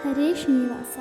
ಹರೇ ಶ್ರೀನಿವಾಸ.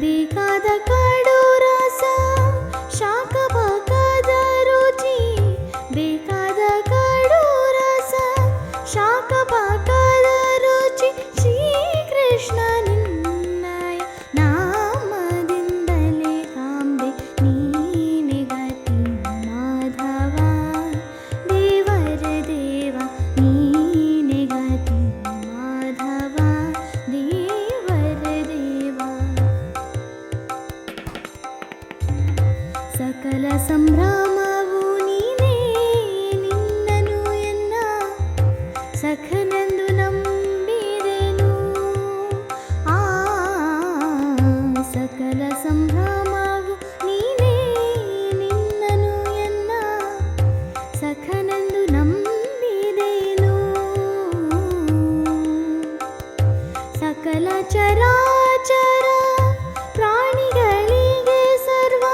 ಬೇಕಾದ ಕಡು ರಸ ಶಾಖ ಬೇಕಾದ ರುಚಿ, ಬೇಕಾದ ಕಡು ರಸ ಶಾಖ ಬೇಕಾದ ರುಚಿ, ಶ್ರೀಕೃಷ್ಣ ನಿನ್ನಯ ನಾಮದಿಂದಲೇ ಕಾಂಬೆ ನೀನೆ ಗತಿ ಮಾಧವ, ದೇವರ ದೇವ ನೀನೆ ಗತಿ ಮಾಧವ, ದೇವರ ದೇವ. ಸಕಲ ಸಂಭ್ರಮವು ನೀನೇ, ನಿನ್ನನು ಎನ್ನ ಸಖನೆಂದು ನಂಬಿದೆನು. ಸಕಲ ಸಂಭ್ರಮವು ನೀನೇ, ನಿನ್ನನು ಎನ್ನ ಸಖನೆಂದು ನಂಬಿದೆನು. ಸಕಲ ಚರಾಚರ ಪ್ರಾಣಿಗಳಿಗೆ ಸರ್ವ,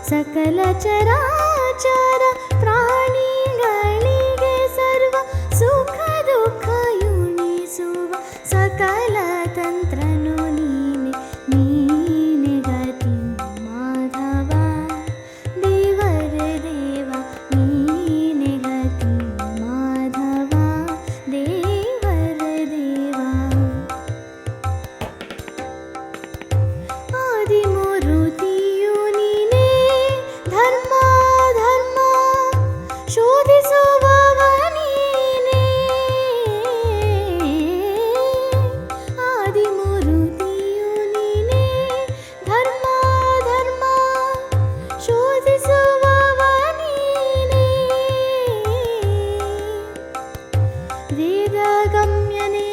ಸಕಲ ಚರಾಚರ ಪ್ರಾಣಿಗಳಿಗೆ ಸರ್ವ ಸುಖ ದುಃಖ ಯುಣಿಸುವ ಸಕಲ ತಂತ್ರನು ನೀನೆ, ನೀನೆ ಗತಿ ಮಾಧವ, ದೇವರ ದೇವ ನೀನೆ ಗತಿ ಮಾಧವ, ದೇವರ ದೇವ. ಆದಿಮೂರುತಿಯು ನೀನೇ, ಧರ್ಮ ಧರ್ಮ ಶೋಧಿಸುವವ ನೀನೇ. ಆದಿಮೂರುತಿಯು ನೀನೇ, ಧರ್ಮ ಧರ್ಮ ಶೋಧಿಸುವವ ನೀನೇ. ವೇದ ಗಮ್ಯನೇ